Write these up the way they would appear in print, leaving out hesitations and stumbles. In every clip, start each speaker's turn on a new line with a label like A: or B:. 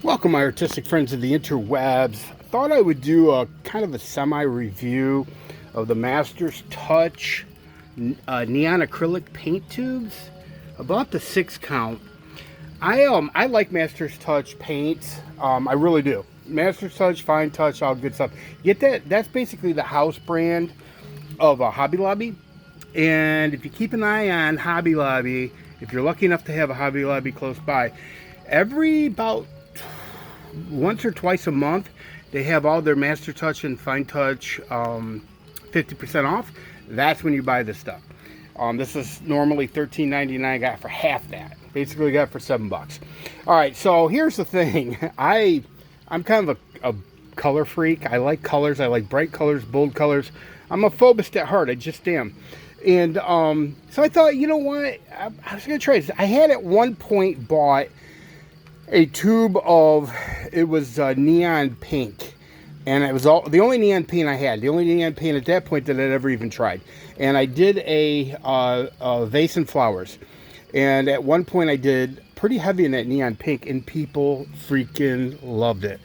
A: Welcome, my artistic friends of the interwebs. I thought I would do a kind of a semi-review of the Master's Touch Neon Acrylic Paint tubes. About the 6 count. I like Master's Touch paints. I really do. Master's Touch, Fine Touch, all good stuff. Get that? That's basically the house brand of Hobby Lobby. And if you keep an eye on Hobby Lobby, if you're lucky enough to have a Hobby Lobby close by, every about once or twice a month they have all their Master Touch and Fine Touch 50% off. That's when you buy this stuff. This is normally $13.99. I got it for half that. Basically got it for $7. All right, so here's the thing. I'm kind of a color freak. I like colors. I like bright colors, bold colors. I'm a phobist at heart. I just am. And so I thought, you know what? I was going to try this. I had at one point bought a tube of, it was neon pink. And it was the only neon paint I had. The only neon paint at that point that I'd ever even tried. And I did a vase and flowers. And at one point I did pretty heavy in that neon pink. And people freaking loved it.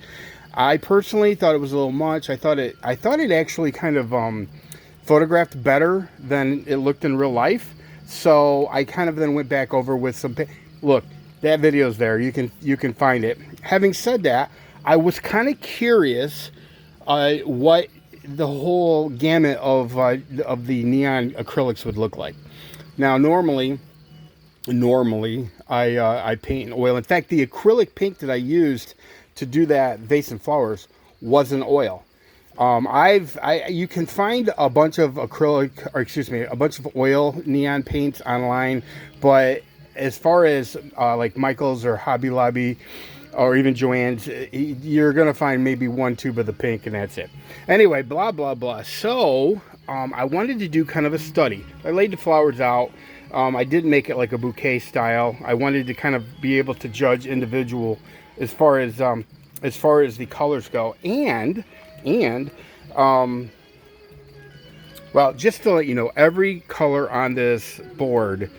A: I personally thought it was a little much. I thought it actually kind of photographed better than it looked in real life. So I kind of then went back over with some paint. Look, that video's there. You can find it. Having said that, I was kind of curious what the whole gamut of the neon acrylics would look like. Now, normally I paint in oil. In fact, the acrylic paint that I used to do that vase and flowers was an oil. You can find a bunch of a bunch of oil neon paints online, but as far as like Michael's or Hobby Lobby or even Joann's, you're gonna find maybe one tube of the pink and that's it. Anyway, blah blah blah. So I wanted to do kind of a study. I laid the flowers out. I didn't make it like a bouquet style. I wanted to kind of be able to judge individual as far as the colors go. And well, just to let you know, every color on this board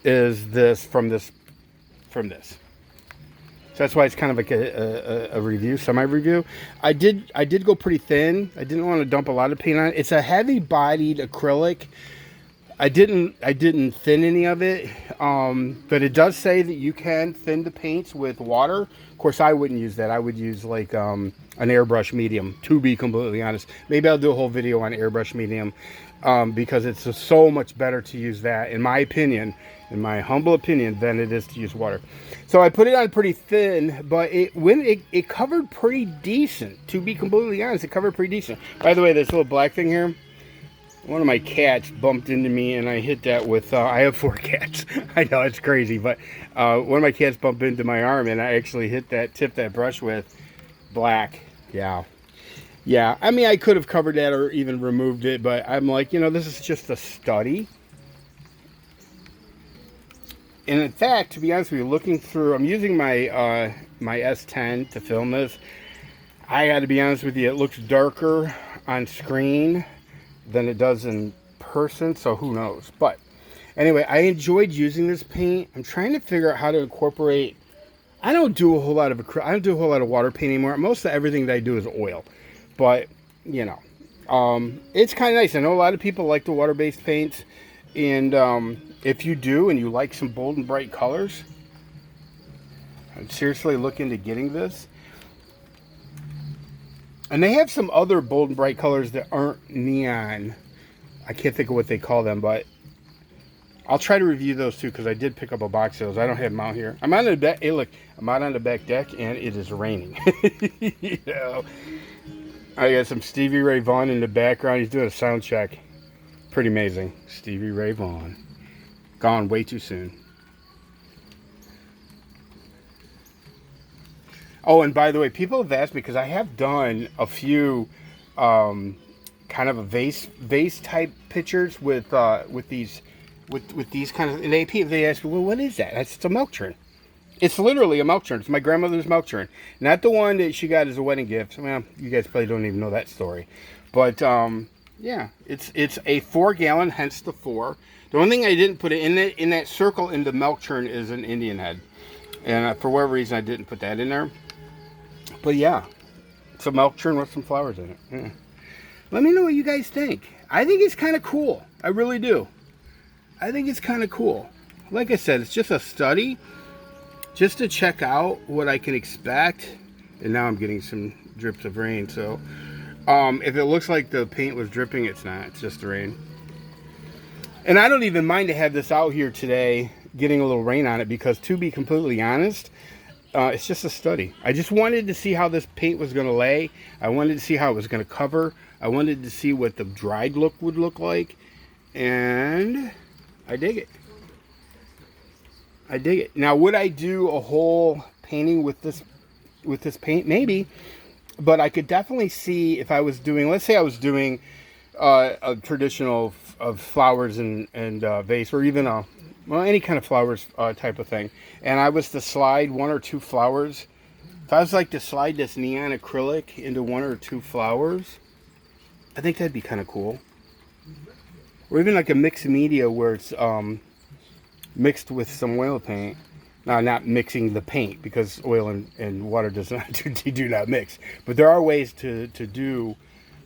A: is this from this. So that's why it's kind of like a review, semi-review. I did go pretty thin. I didn't want to dump a lot of paint on it. It's a heavy-bodied acrylic. I didn't thin any of it, but it does say that you can thin the paints with water. Of course, I wouldn't use that. I would use like an airbrush medium, to be completely honest. Maybe I'll do a whole video on airbrush medium because it's so much better to use that, in my opinion, in my humble opinion, than it is to use water. So I put it on pretty thin, but it covered pretty decent. To be completely honest, it covered pretty decent. By the way, this little black thing here, one of my cats bumped into me and I hit that with, I have 4 cats. I know, it's crazy, but one of my cats bumped into my arm and I actually tipped that brush with black. Yeah. I mean, I could have covered that or even removed it, but I'm like, you know, this is just a study. And in fact, to be honest with you, looking through, I'm using my my S10 to film this. I got to be honest with you, it looks darker on screen than it does in person, so who knows. But anyway, I enjoyed using this paint. I'm trying to figure out how to incorporate. I don't do a whole lot of water paint anymore. Most of everything that I do is oil, but you know, it's kind of nice. I know a lot of people like the water-based paints, and if you do and you like some bold and bright colors, I'd seriously look into getting this. And they have some other bold and bright colors that aren't neon. I can't think of what they call them, but I'll try to review those too, because I did pick up a box of those. I don't have them out here. I'm out on the deck. Hey, look, I'm out on the back deck, and it is raining. You know, I got some Stevie Ray Vaughan in the background. He's doing a sound check. Pretty amazing. Stevie Ray Vaughan. Gone way too soon. Oh, and by the way, people have asked me, because I have done a few kind of a vase type pictures with these kind of, and they ask me, well, what is that? It's a milk churn. It's literally a milk churn. It's my grandmother's milk churn, not the one that she got as a wedding gift. Well, you guys probably don't even know that story, but yeah, it's a 4-gallon, hence the 4. The only thing I didn't put in that circle in the milk churn is an Indian head, and for whatever reason I didn't put that in there. But yeah, some milk churn with some flowers in it. Yeah. Let me know what you guys think. I think it's kind of cool. I really do. I think it's kind of cool. Like I said, it's just a study, just to check out what I can expect. And now I'm getting some drips of rain. So if it looks like the paint was dripping, it's not. It's just the rain. And I don't even mind to have this out here today, getting a little rain on it, because to be completely honest, it's just a study. I just wanted to see how this paint was going to lay. I wanted to see how it was going to cover. I wanted to see what the dried look would look like. And I dig it. I dig it. Now, would I do a whole painting with this paint? Maybe. But I could definitely see if I was doing, let's say I was doing a traditional of flowers and vase, or even any kind of flowers type of thing, and I was to slide one or two flowers. If I was like to slide this neon acrylic into one or two flowers, I think that'd be kind of cool. Or even like a mixed media where it's mixed with some oil paint. Now, not mixing the paint, because oil and water does not do not mix. But there are ways to do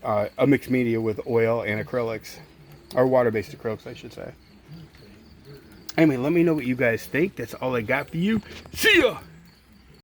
A: a mixed media with oil and acrylics, or water-based acrylics, I should say. Anyway, let me know what you guys think. That's all I got for you. See ya!